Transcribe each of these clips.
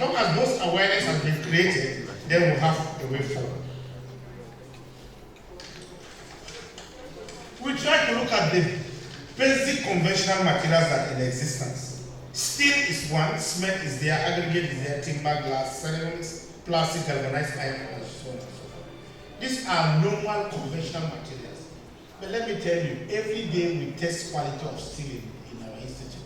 long as those awareness has been created, then we'll have a way forward. We try to look at the basic conventional materials that are in existence. Steel is one, cement is there, aggregate is there, timber, glass, ceramics, plastic, galvanized iron, and so on and so forth. These are normal conventional materials. But let me tell you, every day we test quality of steel in our institute.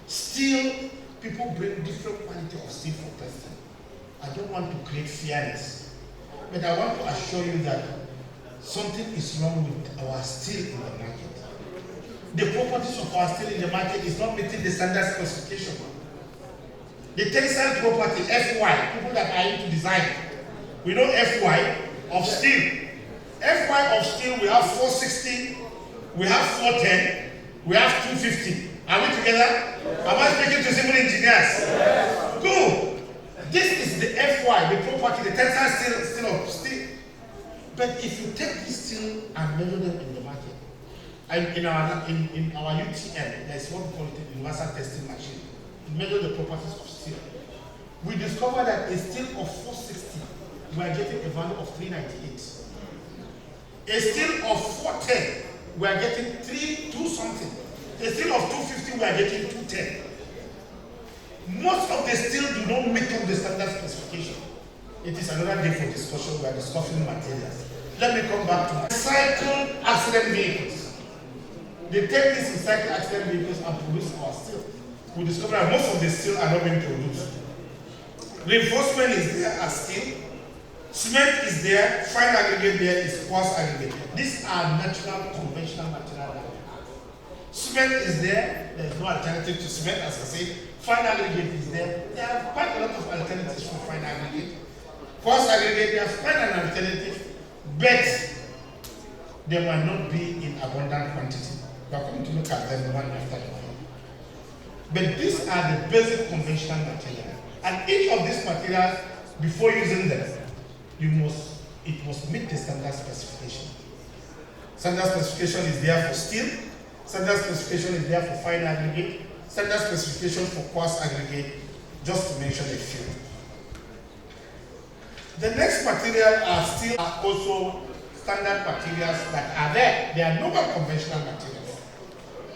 Steel, people bring different quality of steel for testing. I don't want to create fairness, but I want to assure you that something is wrong with our steel in the market. The properties of our steel in the market is not meeting the standard specification. The tensile property, FY, people that are into design, we know FY of steel. FY of steel, we have 460, we have 410, we have 250. Are we together? Am I speaking to civil engineers? Good. This is the FY, the property, the tensile steel of steel. But if you take this steel and measure them in the market, and in our UTM, there's what we call it a universal testing machine. We measure the properties of steel. We discover that a steel of 460, we are getting a value of 398. A steel of 410, we are getting 2 something. A steel of 250, we are getting 210. Most of the steel do not meet up the standard specification. It is another day for discussion. We are discussing materials. Let me come back to cycle accident vehicles. They take these recycled accident vehicles and produce our steel. We discover that most of the steel are not being produced. Reinforcement is there as steel. Cement is there. Fine aggregate there is coarse aggregate. These are natural, conventional materials. Cement is there. There is no alternative to cement, as I said. Fine aggregate is there. There are quite a lot of alternatives for fine aggregate. Coarse aggregate, they have quite an alternative, but they might not be in abundant quantity. We are going to look at them one after the other. But these are the basic conventional materials. And each of these materials, before using them, it must meet the standard specification. Standard specification is there for steel. Standard specification is there for fine aggregate. Standard specification for coarse aggregate, just to mention a few. The next material are also standard materials that are there. They are normal conventional materials.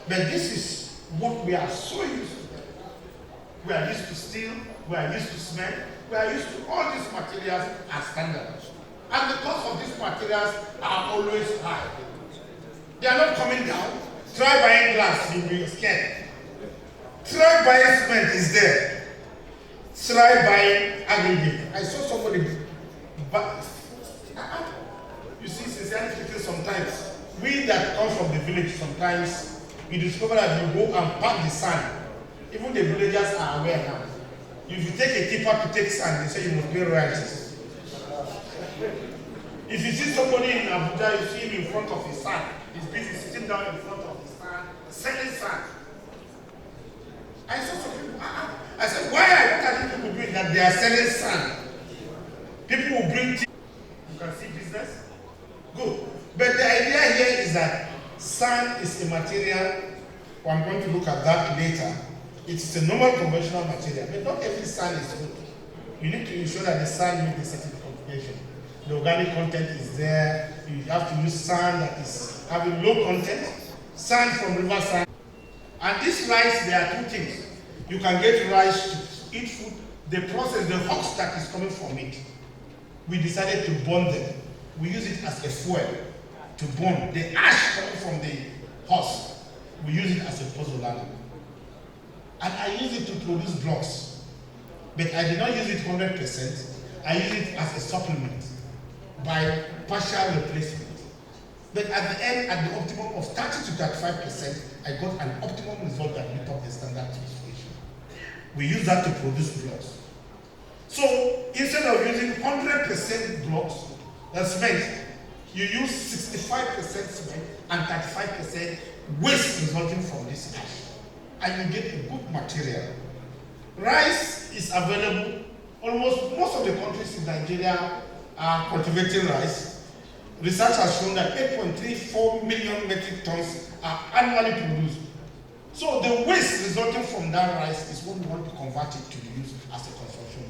But this is what we are so used to. We are used to steel, we are used to cement, we are used to all these materials as standards. And the cost of these materials are always high. They are not coming down. Try buying glass, you'll be scared. Try buying cement is there. Try buying aggregate. I saw somebody, but you see, sincerely speaking, sometimes we that come from the village, sometimes you discover that you go and pack the sand. Even the villagers are aware now. If you take a tipper to take sand, they say you must pay royalties. If you see somebody in Abuja, you see him in front of his sand. He's busy sitting down in front of his sand, selling sand. I saw some people, I said, what are these people doing that they are selling sand? People will bring tea. You can see business. Good. But the idea here is that sand is a material. I'm going to look at that later. It's a normal conventional material, but not every sand is good. You need to ensure that the sand meets the certification. The organic content is there. You have to use sand that is having low content. Sand from river sand. And this rice, there are 2 things. You can get rice to eat food. The process, the husk that is coming from it, we decided to burn them. We use it as a fuel to burn. The ash coming from the husk, we use it as a pozzolana. And I use it to produce blocks. But I did not use it 100%. I use it as a supplement by partial replacement. But at the end, at the optimum of 30 to 35%, I got an optimum result that met up the standard specification. We use that to produce blocks. So instead of using 100% blocks, cement, you use 65% cement and 35% waste resulting from this ash. And you get a good material. Rice is available. Almost most of the countries in Nigeria are cultivating rice. Research has shown that 8.34 million metric tons are annually produced. So the waste resulting from that rice is what we want to convert it to use as a consumption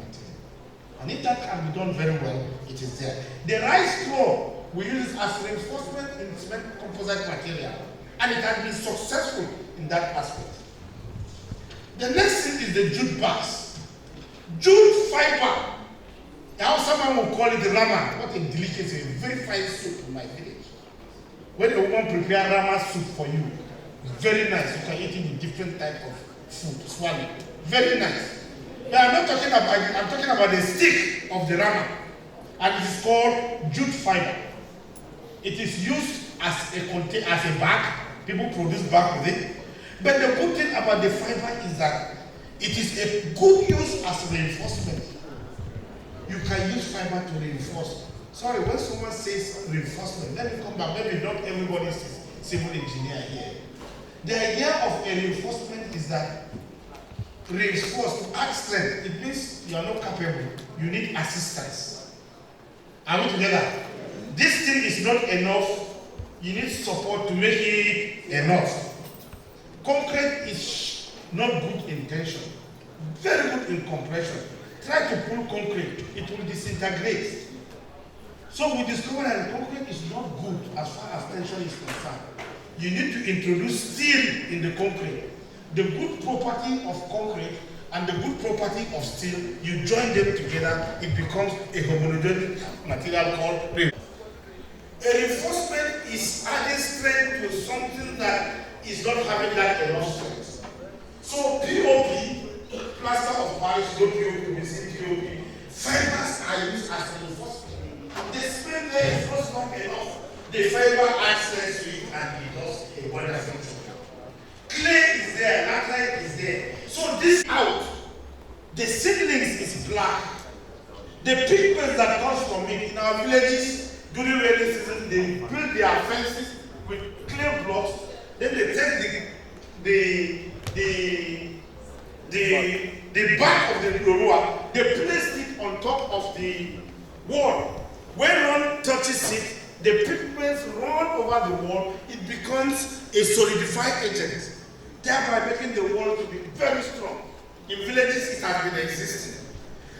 And if that can be done very well, it is there. The rice straw, we use it as reinforcement in cement composite material. And it has been successful in that aspect. The next thing is the jute bags. Jute fiber. How someone will call it the rama. What a delicacy, a very fine soup in my village. When a woman prepare rama soup for you, very nice. You can eat it with different type of food, swallow. Very nice. But I'm talking about the stick of the rama. And it is called jute fiber. It is used as a bag. People produce bag with it. But the good thing about the fiber is that it is a good use as reinforcement. You can use fiber to reinforce. Sorry, when someone says reinforcement, let me come back. Maybe not everybody is civil engineer here. The idea of a reinforcement is that reinforce to add strength. It means you are not capable. You need assistance. Are we together? This thing is not enough. You need support to make it enough. Concrete is not good in tension. Very good in compression. Try to pull concrete, it will disintegrate. So we discovered that concrete is not good as far as tension is concerned. You need to introduce steel in the concrete. The good property of concrete and the good property of steel, you join them together, it becomes a homogeneous material called reinforcement. A reinforcement is adding strength to something that is not having that enough strength. So POP, plaster of Paris, no POP, we say POP, fibers are used as a reinforcement. The cement there is just not enough. The fiber adds strength to it and it does a wonderful job. Clay is there, laterite is there. So this out, the seedlings is black. The pigments that comes from it in our villages during rainy season, they build their fences with clay blocks. Then they take the back of the Loroa, they place it on top of the wall. When one touches it, the pigments run over the wall, it becomes a solidified agent, thereby making the wall to be very strong. In villages, it has been existing.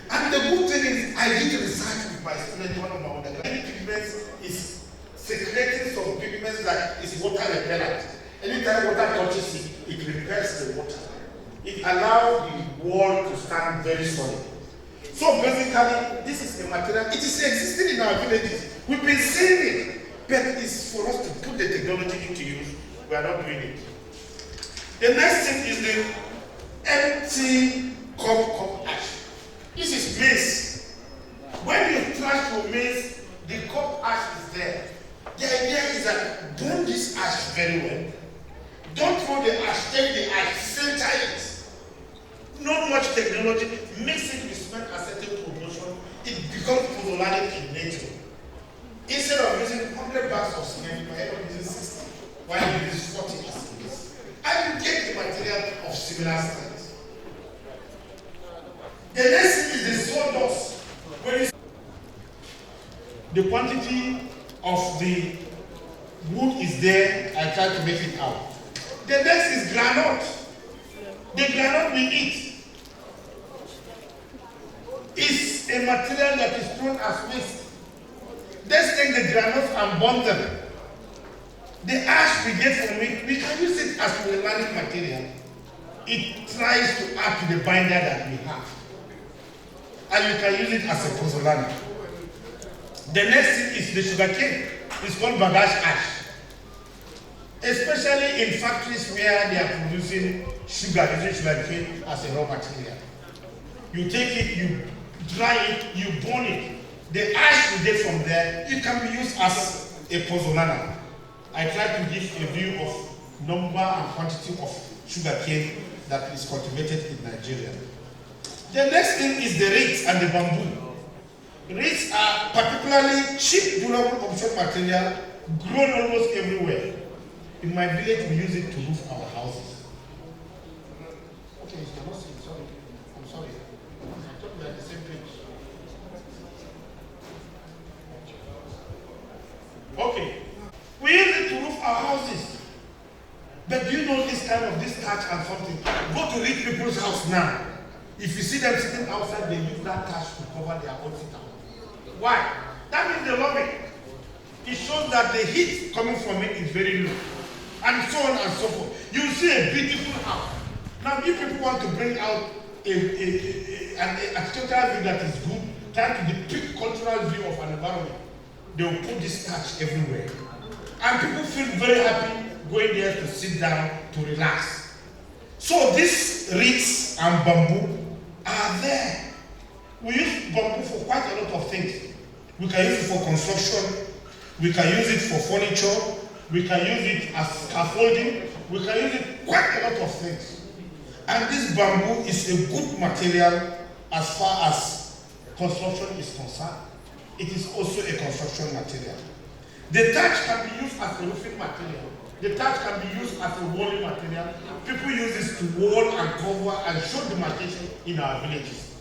And the good thing is, I did research with my student, one of my undergraduates. Any pigments is secreting some pigments that is water repellent. Anytime water touches it, it repels the water. It allows the wall to stand very solid. So basically, this is a material, it is existing in our villages. We've been seeing it, but it's for us to put the technology into use. We are not doing it. The next thing is the empty cup ash. This is maize. When you trash your maize, the cup ash is there. The idea is that burn this ash very well. Don't throw the ash, take the ash, filter it. Not much technology, mix it with cement at certain proportion, it becomes pozzolanic in nature. Instead of using 100 bags of cement, you end up using 60, while you use 40 as it is. And you get the material of similar strength. The next thing is the sawdust. When the quantity of the wood is there, I try to make it out. The next is granite. The granite we eat is a material that is thrown as waste. Let's take the granules and burn them. The ash we get from it, we can use it as polymer material. It tries to add to the binder that we have. And you can use it as a pozzolana. The next thing is the sugarcane. It's called bagasse ash. Especially in factories where they are producing sugar, using sugarcane as a raw material. You take it, you dry it, you burn it. The ash you get from there, it can be used as a pozzolana. I try to give a view of number and quantity of sugarcane that is cultivated in Nigeria. The next thing is the reeds and the bamboo. Reeds are particularly cheap, durable option material, grown almost everywhere. In my village, we use it to roof our houses. Okay, sorry. I'm sorry. I'm talking about the same page. Okay. We use it to roof our houses. But do you know this kind of this thatch and something? Go to rich people's house now. If you see them sitting outside, they use that thatch to cover their own sit-out. Why? That means they love it. It shows that the heat coming from it is very low. And so on and so forth. You see a beautiful house. Now, if people want to bring out an architectural view that is good, trying to depict cultural view of an environment, they will put this thatch everywhere. And people feel very happy going there to sit down, to relax. So these reeds and bamboo are there. We use bamboo for quite a lot of things. We can use it for construction. We can use it for furniture. We can use it as scaffolding. We can use it quite a lot of things. And this bamboo is a good material as far as construction is concerned. It is also a construction material. The thatch can be used as a roofing material. The thatch can be used as a walling material. People use this to wall and cover and show demarcation in our villages.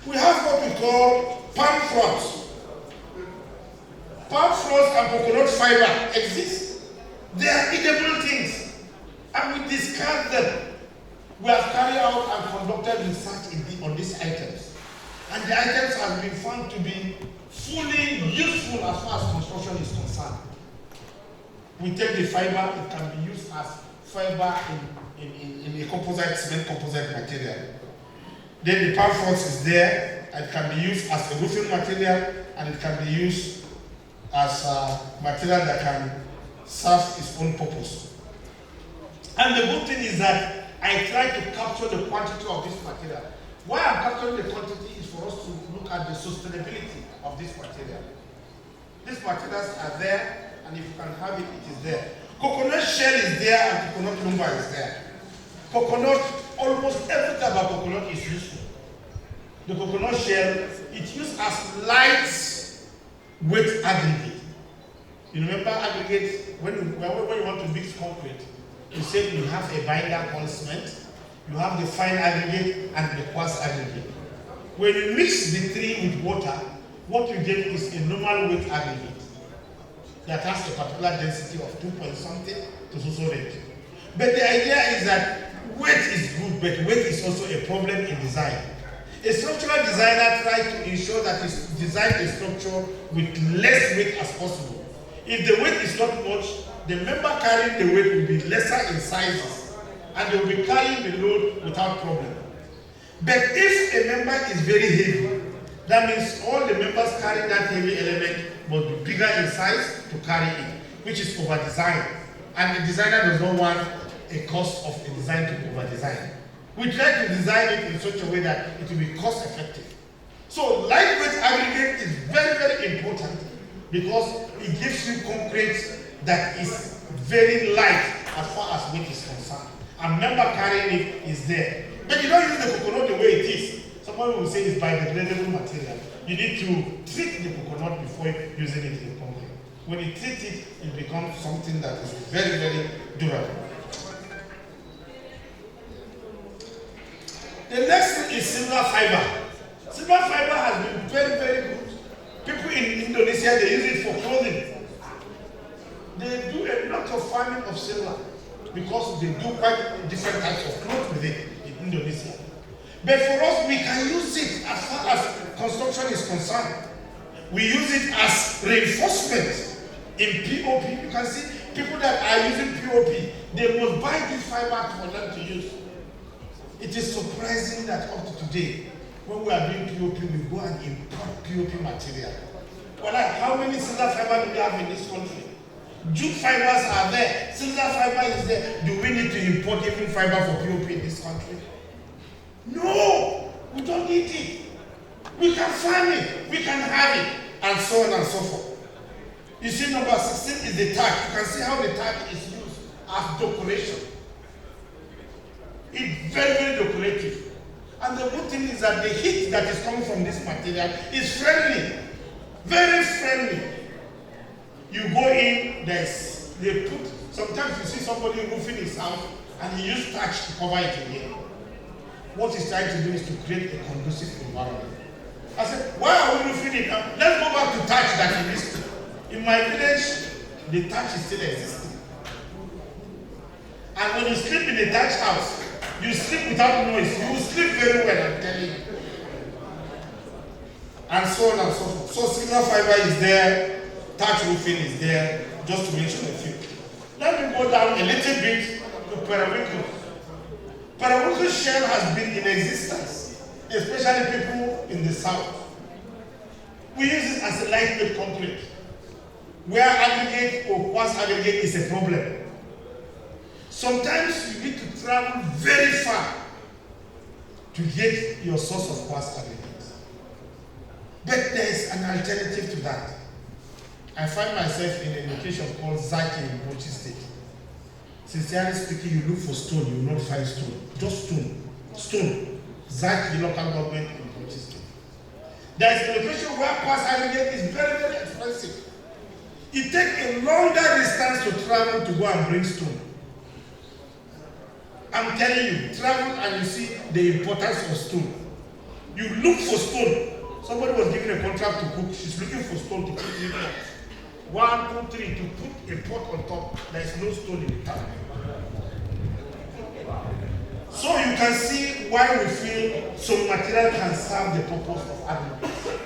We have what we call palm fronds. Palm fronds and coconut fiber exist. They are edible things, and we discard them. We have carried out and conducted research on these items, and the items have been found to be fully useful as far as construction is concerned. We take the fiber, it can be used as fiber in a composite, cement composite material. Then the palm fronds is there, and it can be used as a roofing material, and it can be used as a material that can serve its own purpose. And the good thing is that I try to capture the quantity of this material. Why I'm capturing the quantity is for us to look at the sustainability of this material. These materials are there, and if you can have it, it is there. Coconut shell is there, and coconut lumber is there. Coconut, almost everything about coconut is useful. The coconut shell, it's used as light weight aggregate. You remember aggregate, when you want to mix concrete, you say you have a binder called cement, you have the fine aggregate and the coarse aggregate. When you mix the three with water, what you get is a normal weight aggregate that has a particular density of 2 point something to so range. But the idea is that weight is good, but weight is also a problem in design. A structural designer tries to ensure that he designs a structure with less weight as possible. If the weight is not much, the member carrying the weight will be lesser in sizes, and they will be carrying the load without problem. But if a member is very heavy, that means all the members carrying that heavy element must be bigger in size to carry it, which is over-design. And the designer does not want a cost of a design to be over-design. We try to design it in such a way that it will be cost-effective. So lightweight aggregate is very, very important because it gives you concrete that is very light as far as weight is concerned. And member carrying it is there. But you don't use the coconut the way it is. Someone will say it's biodegradable material. You need to treat the coconut before using it in concrete. When you treat it, it becomes something that is very, very durable. The next thing is silver fiber. Silver fiber has been very, very good. People in Indonesia, they use it for clothing. They do a lot of farming of silver because they do quite different types of clothes with it in Indonesia. But for us, we can use it as far as construction is concerned. We use it as reinforcement in POP. You can see people that are using POP, they must buy this fiber for them to use. It is surprising that up to today, when we are doing POP, we go and import POP material. Well, like, how many silver fiber do we have in this country? Jute fibers are there, silver fiber is there. Do we need to import even fiber for POP in this country? No, we don't need it. We can farm it, we can have it, and so on and so forth. You see, number 16 is the tag. You can see how the tag is used as decoration. It's very, very decorative. And the good thing is that the heat that is coming from this material is friendly, very friendly. You go in, they put, sometimes you see somebody roofing his house and he used thatch to cover it again. What he's trying to do is to create a conducive environment. I said, why are we roofing it now? Let's go back to thatch that he used to. In my village, the thatch is still existing. And when you sleep in a thatch house, You sleep without noise. You will sleep very well, I'm telling you. And so on and so forth. So signal fiber is there, thatch roofing is there, just to mention a few. Let me go down a little bit to periwinkle. Periwinkle shell has been in existence, especially people in the south. We use it as a lightweight concrete, where aggregate or quartz aggregate is a problem. Sometimes you need to travel very far to get your source of quartz aggregate. But there is an alternative to that. I find myself in a location called Zaki in Bauchi State. Sincerely speaking, you look for stone, you will not find stone. Just stone. Stone. Zaki local government in Bauchi State. There is a location where quartz aggregate is very, very expensive. It takes a longer distance to travel to go and bring stone. I'm telling you, travel and you see the importance of stone. You look for stone. Somebody was given a contract to cook. She's looking for stone to put in pot. 1, 2, 3 to put a pot on top. There is no stone in the tank. So you can see why we feel some material can serve the purpose of agriculture.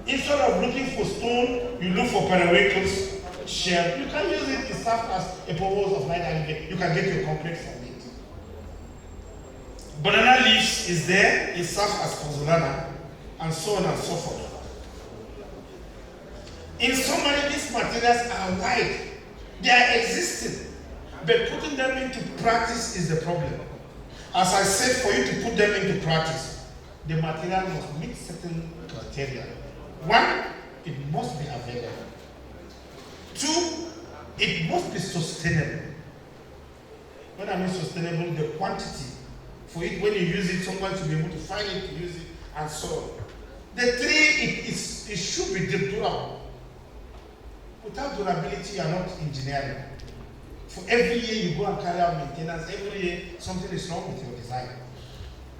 Instead of looking for stone, you look for periwinkles, shell. You can use it to serve as a purpose of light aggregate. You can get your concrete from it. Banana leaves is there. It serves as pozzolana, and so on and so forth. In summary, these materials are wide. They are existing, but putting them into practice is the problem. As I said, for you to put them into practice, the material must meet certain criteria. 1, it must be available. 2, it must be sustainable. When I mean sustainable, the quantity for it, when you use it, someone to be able to find it, to use it, and so on. The 3, it should be durable. Without durability, you are not engineering. For every year you go and carry out maintenance, every year something is wrong with your design.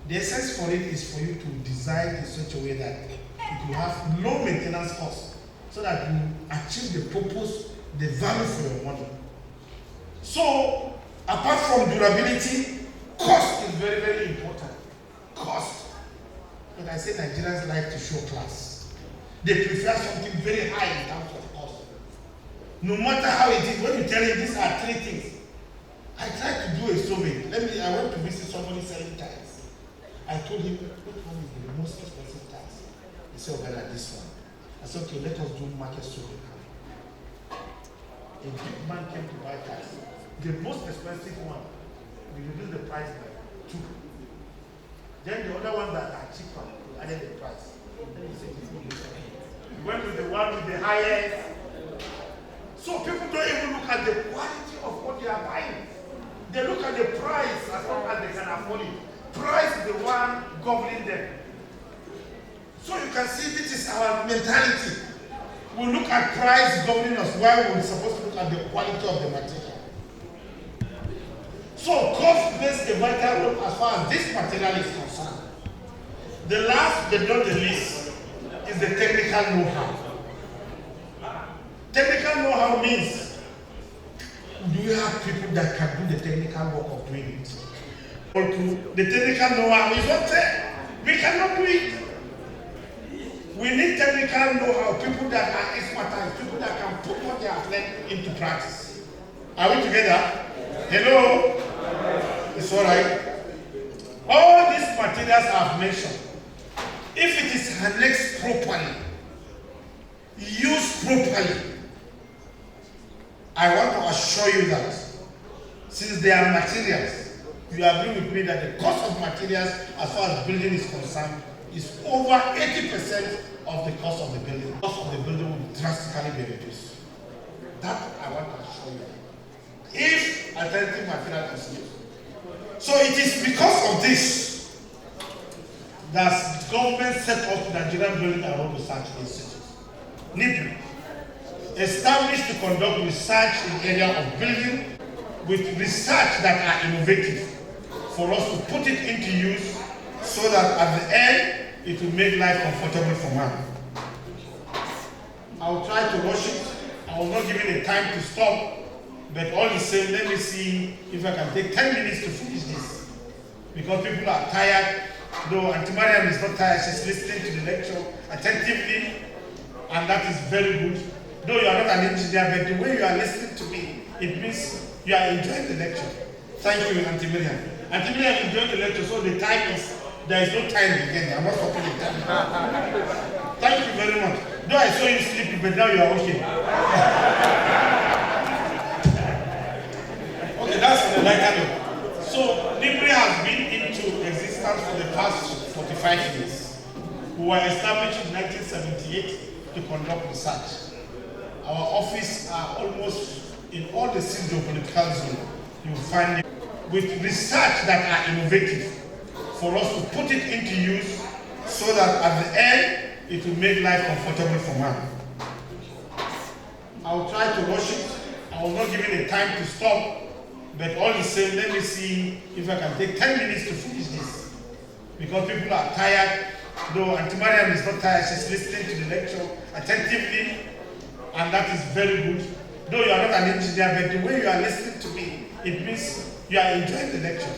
The essence for it is for you to design in such a way that it will have low maintenance costs, so that you achieve the purpose, the value for your money. So, apart from durability, cost is very, very important. Cost. But I say Nigerians like to show class. They prefer something very high in terms of cost. No matter how it is, when you tell him these are 3 things. I tried to do a survey. I went to visit somebody selling tiles. I told him, which one is the most expensive tiles? He said, okay, like this one. I said, okay, let us do market survey. A big man came to buy tiles. The most expensive one, we reduced the price by 2. Then the other ones that are cheaper, we added the price. We went with the one with the highest. So people don't even look at the quality of what they are buying. They look at the price as long as they can afford it. Price is the one governing them. So you can see this is our mentality. We look at price governing us while we're supposed to look at the quality of the material. So cost plays a vital role as far as this material is concerned. The last but not the least is the technical know-how. Technical know-how means, do you have people that can do the technical work of doing it? The technical know-how is not there. We cannot do it. We need technical know-how, people that are expertise, people that can put what they have learned into practice. Are we together? Hello? It's all right. All these materials I've mentioned, if it is harnessed properly, used properly, I want to assure you that since they are materials, you agree with me that the cost of materials as far as building is concerned is over 80% of the cost of the building. The cost of the building will drastically be reduced. That I want to assure you. If alternative material is used. So it is because of this that the government set up the Nigerian Building and Road Research Institute, NBRRI, established to conduct research in the area of building with research that are innovative for us to put it into use so that at the end it will make life comfortable for man. I will try to rush it. I will not give it a time to stop, but all the same, let me see if I can take 10 minutes to finish this. because people are tired. Though Auntie Mariam is not tired, she's listening to the lecture attentively, and that is very good. Though you are not an engineer, but the way you are listening to me, it means you are enjoying the lecture. Thank you, Auntie Mariam. Auntie Mariam enjoyed the lecture, so the time is, there is no time again. I'm not talking the time. Thank you very much. Though I saw you sleepy, but now you are okay. Okay, that's on the lighter note. So, NBRRI has been into existence for the past 45 years. We were established in 1978 to conduct research. Our office are almost in all the political zones. You will find it with research that are innovative for us to put it into use so that at the end, it will make life comfortable for man. I will try to rush it. I will not give it a time to stop, but all the same, let me see if I can take 10 minutes to finish this. Because people are tired, though Auntie Mariam is not tired, she's listening to the lecture attentively, and that is very good. Though you are not an engineer, but the way you are listening to me, it means you are enjoying the lecture.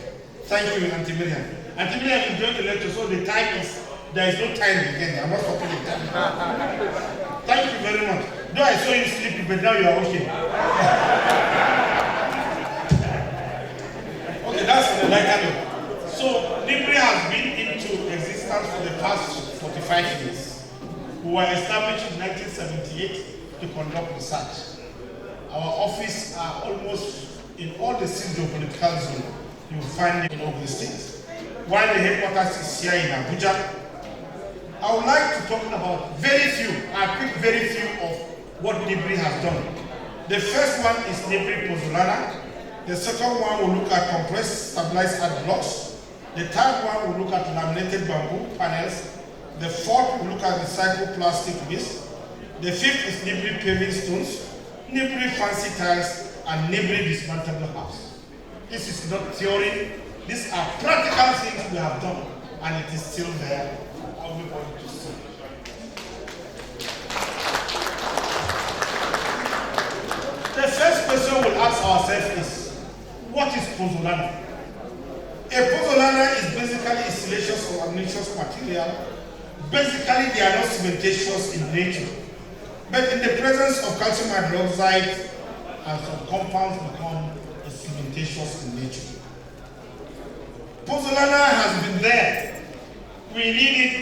Thank you, Auntie Mariam. Auntie Mariam enjoyed the lecture, so the time is, there is no time again. I'm not talking the time. Thank you very much. Though I saw you sleepy, but now you are okay. Okay, that's on the lighter note. So, NBRRI has been into existence for the past 45 years. We were established in 1978 to conduct research. Our office are almost in all the political zones. You will find it in all the states. While the headquarters is here in Abuja, I would like to talk about very few, I'll pick very few of what NBRRI has done. The first one is NBRRI Pozzolana. The second one will look at compressed stabilized earth blocks. The third one will look at laminated bamboo panels. The fourth will look at recycled plastic waste. The fifth is NBRRI paving stones, NBRRI fancy tiles, and NBRRI dismantleable house. This is not theory. These are practical things we have done, and it is still there. Everybody to see. The first question we'll ask ourselves is, what is pozzolana? A pozzolana is basically installations of admixtures material. Basically, they are not cementatious in nature, but in the presence of calcium hydroxide and some compounds become cementatious in nature. Pozzolana has been there. We need it